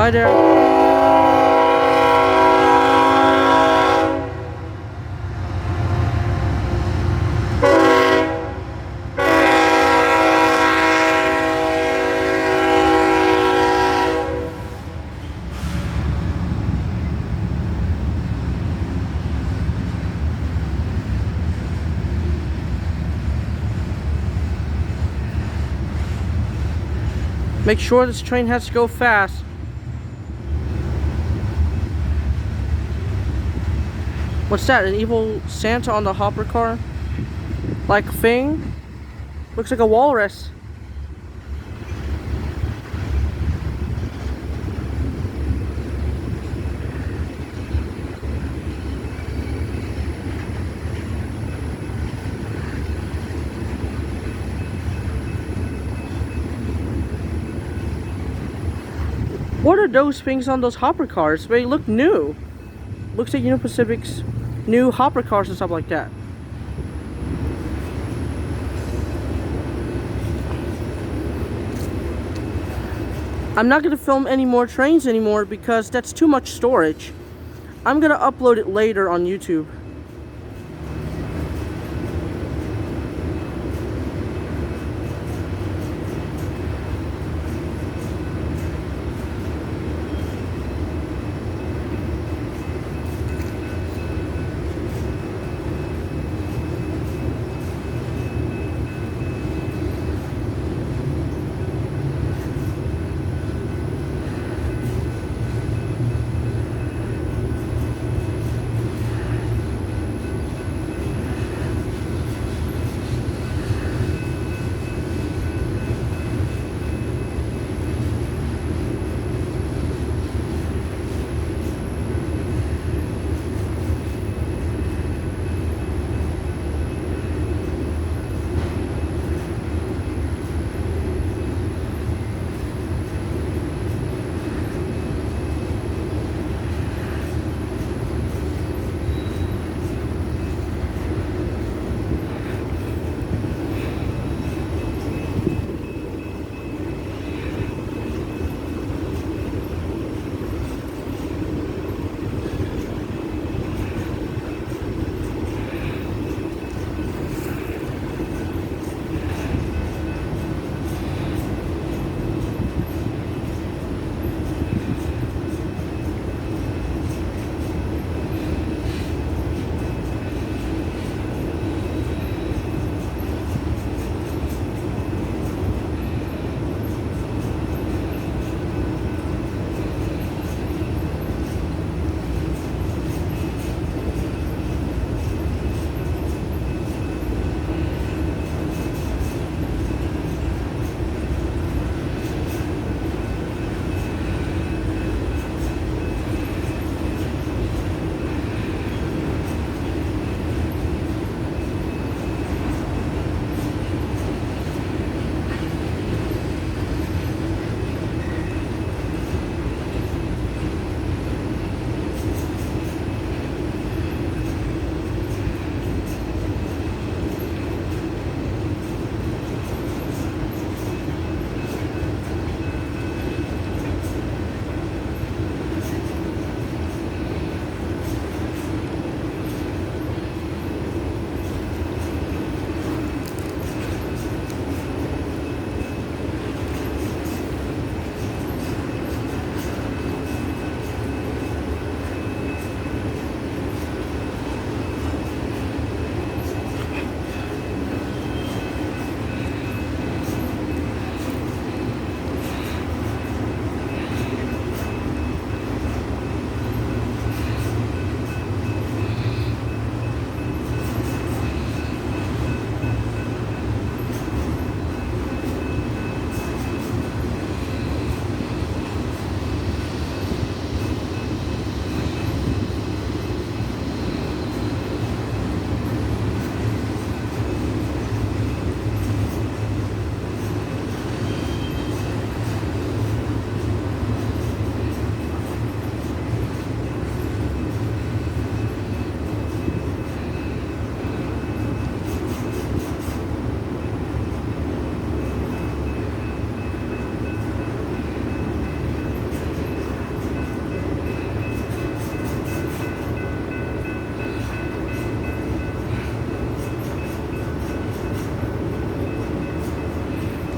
Hi there. Make sure this train has to go fast. What's that? An evil Santa on the hopper car? Like thing? Looks like a walrus. What are those things on those hopper cars? They look new. Looks like Union Pacific's new hopper cars and stuff like that. I'm not gonna film any more trains anymore because that's too much storage. I'm gonna upload it later on YouTube.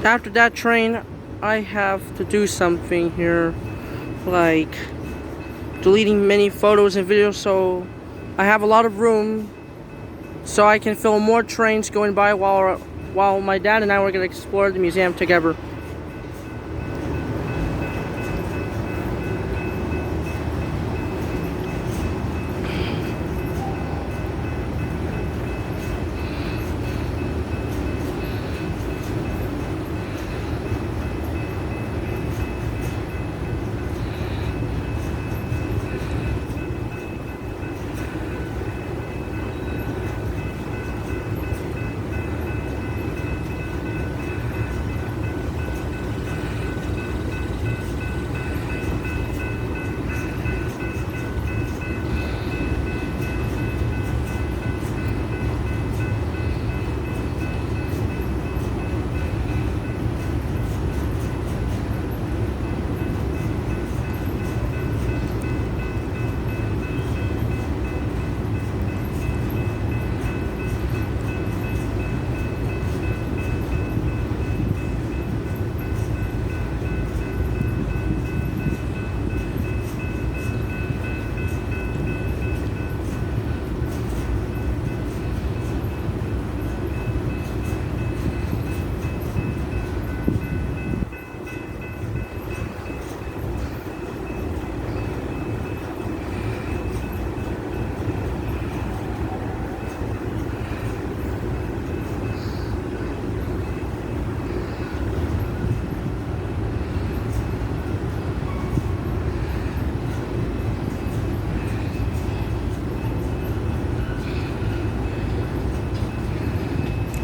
After that train, I have to do something here, like deleting many photos and videos, so I have a lot of room so I can film more trains going by while my dad and I were going to explore the museum together.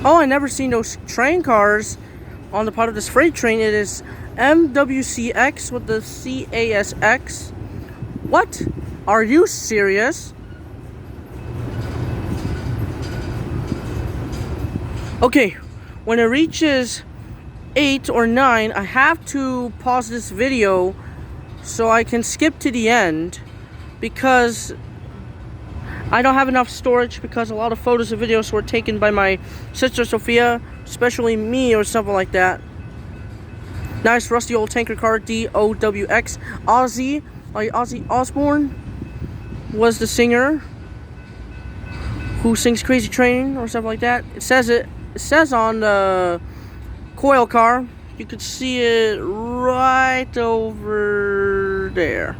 Oh, I never seen those train cars on the part of this freight train. It is MWCX with the CASX. What? Are you serious? Okay, when it reaches 8 or 9, I have to pause this video so I can skip to the end, because I don't have enough storage, because a lot of photos and videos were taken by my sister Sophia, especially me or something like that. Nice rusty old tanker car, DOWX. Ozzy, like Ozzy Osbourne was the singer who sings Crazy Train or something like that. It says on the coil car. You could see it right over there.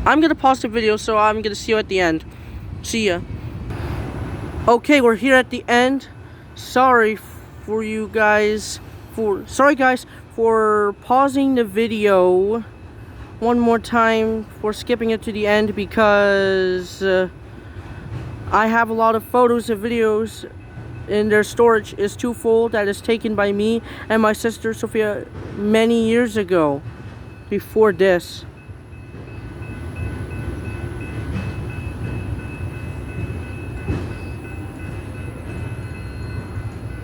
I'm gonna pause the video, so I'm gonna see you at the end. See ya. Okay, we're here at the end. Sorry guys for pausing the video one more time, for skipping it to the end, because I have a lot of photos and videos and their storage is too full, that is taken by me and my sister Sophia many years ago, before this.